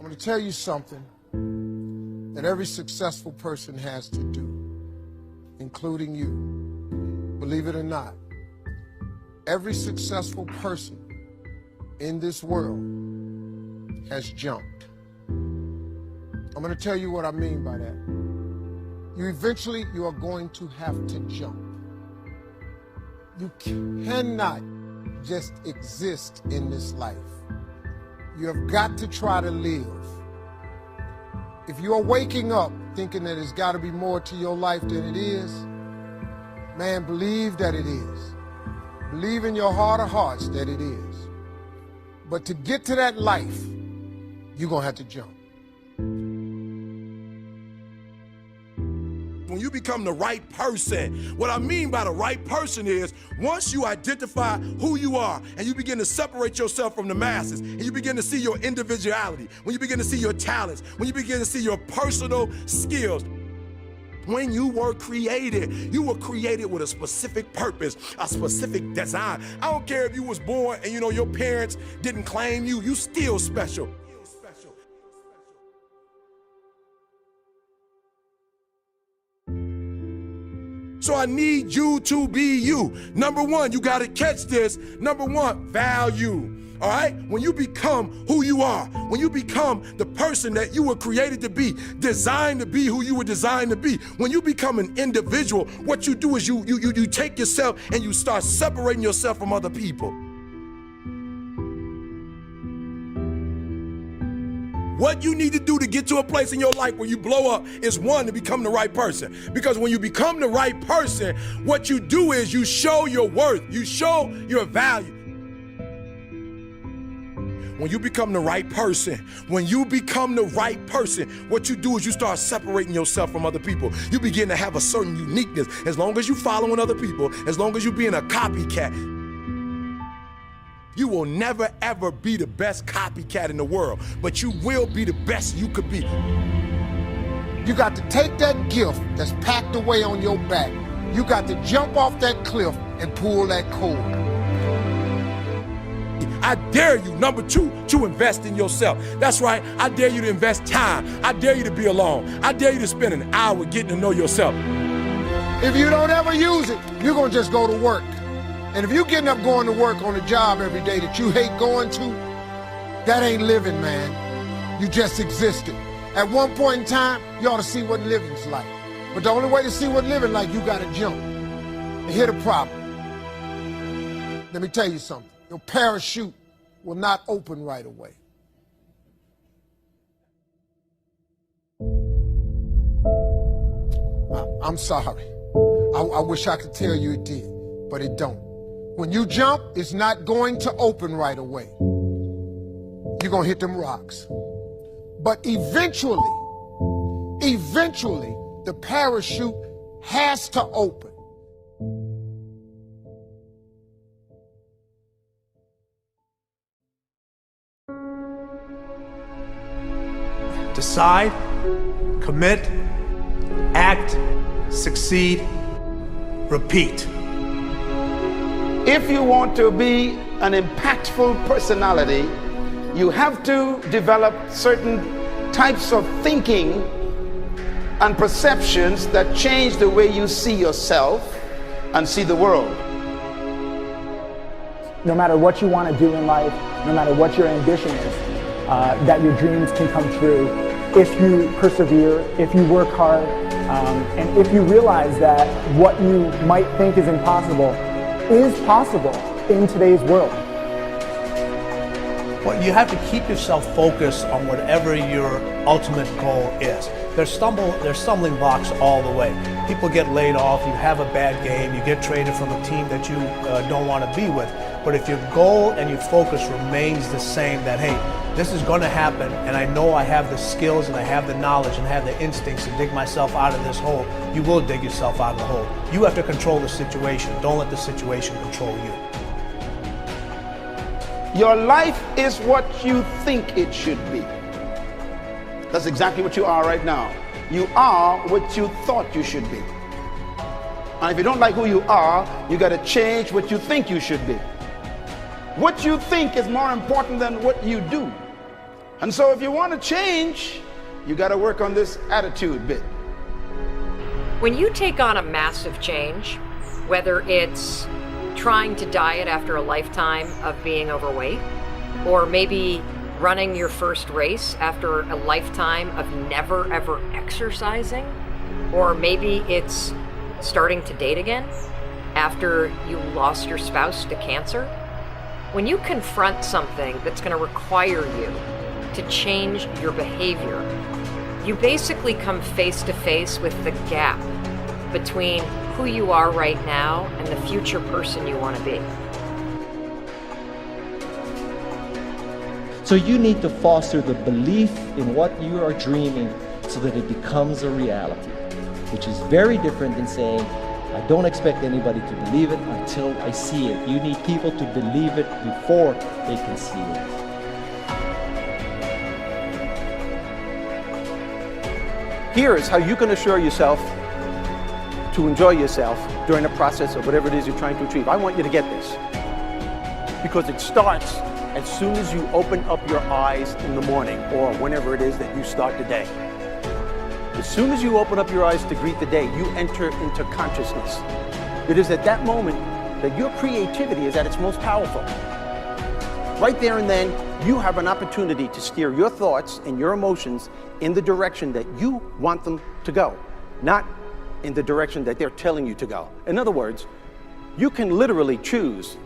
I'm going to tell you something that every successful person has to do, including you. Believe it or not, every successful person in this world has jumped. I'm going to tell you what I mean by that. You are going to have to jump. You cannot just exist in this life. You have got to try to live. If you are waking up thinking that there's got to be more to your life than it is, man, believe that it is. Believe in your heart of hearts that it is. But to get to that life, you're going to have to jump. When you become the right person, what I mean by the right person is once you identify who you are and you begin to separate yourself from the masses and you begin to see your individuality, when you begin to see your talents, when you begin to see your personal skills. When you were created with a specific purpose, a specific design. I don't care if you was born and your parents didn't claim you, you still special. So I need you to be you. Number one, you gotta catch this. Number one, value. All right? When you become who you are, when you become the person that you were created to be, designed to be who you were designed to be, when you become an individual, what you do is you take yourself and you start separating yourself from other people. What you need to do to get to a place in your life where you blow up is one, to become the right person. Because when you become the right person, what you do is you show your worth, you show your value. When you become the right person, what you do is you start separating yourself from other people. You begin to have a certain uniqueness. As long as you following other people, as long as you being a copycat, you will never ever be the best copycat in the world, but you will be the best you could be. You got to take that gift that's packed away on your back. You got to jump off that cliff and pull that cord. I dare you, number two, to invest in yourself. That's right, I dare you to invest time. I dare you to be alone. I dare you to spend an hour getting to know yourself. If you don't ever use it, you're gonna just go to work. And if you're getting up going to work on a job every day that you hate going to, that ain't living, man. You just existed. At one point in time, you ought to see what living's like. But the only way to see what living like, you gotta jump. And here's the problem. Let me tell you something. Your parachute will not open right away. I'm sorry. I wish I could tell you it did, but it don't. When you jump, it's not going to open right away. You're going to hit them rocks. But eventually, the parachute has to open. Decide, commit, act, succeed, repeat. If you want to be an impactful personality, you have to develop certain types of thinking and perceptions that change the way you see yourself and see the world. No matter what you want to do in life, no matter what your ambition is, that your dreams can come true if you persevere, if you work hard, and if you realize that what you might think is impossible is possible in today's world. Well, you have to keep yourself focused on whatever your ultimate goal is. There's stumbling blocks all the way. People get laid off, you have a bad game, you get traded from a team that you don't want to be with. But if your goal and your focus remains the same, that hey, this is going to happen, and I know I have the skills and I have the knowledge and I have the instincts to dig myself out of this hole, you will dig yourself out of the hole. You have to control the situation. Don't let the situation control you. Your life is what you think it should be. That's exactly what you are right now. You are what you thought you should be. And if you don't like who you are, you got to change what you think you should be. What you think is more important than what you do. And so if you want to change, you got to work on this attitude bit. When you take on a massive change, whether it's trying to diet after a lifetime of being overweight, or maybe running your first race after a lifetime of never ever exercising, or maybe it's starting to date again after you lost your spouse to cancer, when you confront something that's going to require you to change your behavior, you basically come face to face with the gap between who you are right now and the future person you want to be. So you need to foster the belief in what you are dreaming so that it becomes a reality, which is very different than saying, I don't expect anybody to believe it until I see it. You need people to believe it before they can see it. Here is how you can assure yourself to enjoy yourself during the process of whatever it is you're trying to achieve. I want you to get this, because it starts as soon as you open up your eyes in the morning, or whenever it is that you start the day. As soon as you open up your eyes to greet the day, you enter into consciousness. It is at that moment that your creativity is at its most powerful. Right there and then, you have an opportunity to steer your thoughts and your emotions in the direction that you want them to go, not in the direction that they're telling you to go. In other words, you can literally choose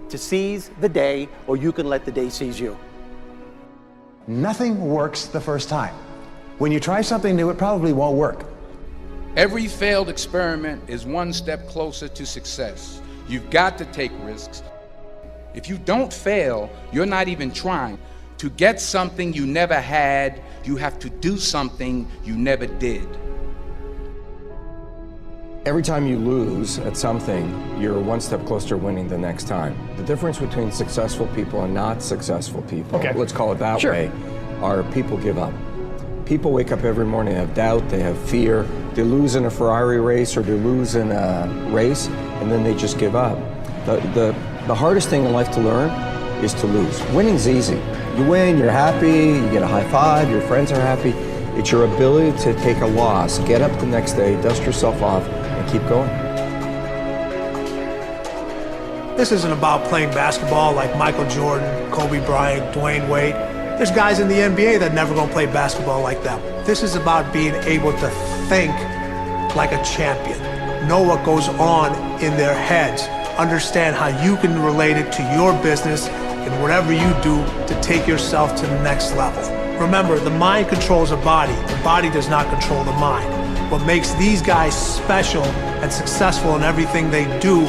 to seize the day, or you can let the day seize you. Nothing works the first time. When you try something new, it probably won't work. Every failed experiment is one step closer to success. You've got to take risks. If you don't fail, you're not even trying. To get something you never had, you have to do something you never did. Every time you lose at something, you're one step closer to winning the next time. The difference between successful people and not successful people, let's call it that way, are people give up. People wake up every morning, they have doubt, they have fear, they lose in a Ferrari race or they lose in a race, and then they just give up. The hardest thing in life to learn is to lose. Winning's easy. You win, you're happy, you get a high five, your friends are happy. It's your ability to take a loss, get up the next day, dust yourself off, and keep going. This isn't about playing basketball like Michael Jordan, Kobe Bryant, Dwayne Wade. There's guys in the NBA that never gonna play basketball like them. This is about being able to think like a champion, know what goes on in their heads, understand how you can relate it to your business and whatever you do to take yourself to the next level. Remember, the mind controls the body does not control the mind. What makes these guys special and successful in everything they do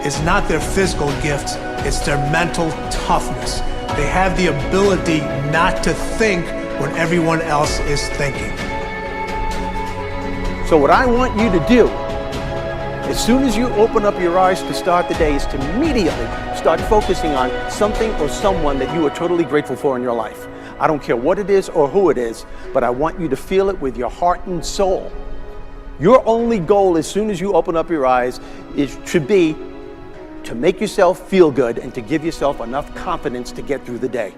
is not their physical gifts, it's their mental toughness. They have the ability not to think when everyone else is thinking. So what I want you to do, as soon as you open up your eyes to start the day, is to immediately start focusing on something or someone that you are totally grateful for in your life. I don't care what it is or who it is, but I want you to feel it with your heart and soul. Your only goal as soon as you open up your eyes should be to make yourself feel good and to give yourself enough confidence to get through the day.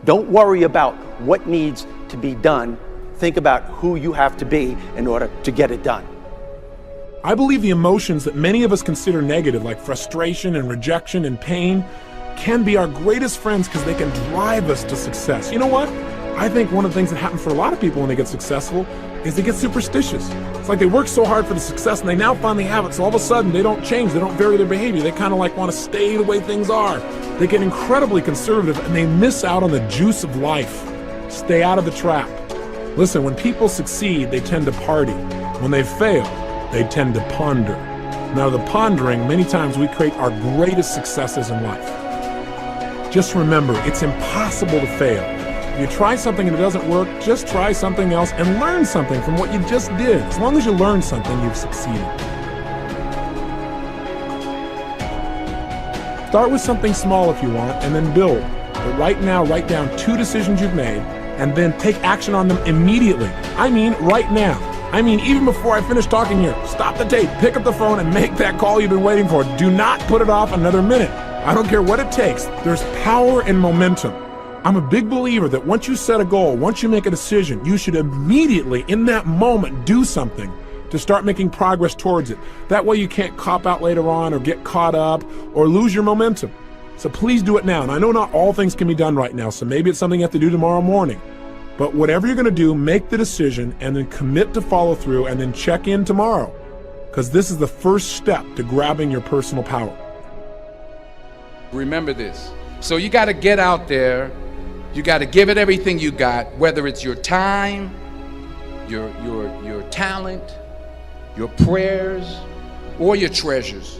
Don't worry about what needs to be done. Think about who you have to be in order to get it done. I believe the emotions that many of us consider negative, like frustration and rejection and pain, can be our greatest friends because they can drive us to success. You know what? I think one of the things that happens for a lot of people when they get successful is they get superstitious. It's like they work so hard for the success and they now finally have it, so all of a sudden they don't change, they don't vary their behavior, they kind of like want to stay the way things are. They get incredibly conservative and they miss out on the juice of life. Stay out of the trap. Listen, when people succeed, they tend to party. When they fail, they tend to ponder. Now, the pondering, many times we create our greatest successes in life. Just remember, it's impossible to fail. If you try something and it doesn't work, just try something else and learn something from what you just did. As long as you learn something, you've succeeded. Start with something small if you want, and then build. But right now, write down 2 decisions you've made, and then take action on them immediately. I mean, right now. I mean, even before I finish talking here, stop the tape, pick up the phone, and make that call you've been waiting for. Do not put it off another minute. I don't care what it takes. There's power in momentum. I'm a big believer that once you set a goal, once you make a decision, you should immediately, in that moment, do something to start making progress towards it. That way you can't cop out later on or get caught up or lose your momentum. So please do it now. And I know not all things can be done right now, so maybe it's something you have to do tomorrow morning. But whatever you're going to do, make the decision and then commit to follow through and then check in tomorrow. Because this is the first step to grabbing your personal power. Remember this. So you got to get out there. You got to give it everything you got, whether it's your time, your talent, your prayers, or your treasures.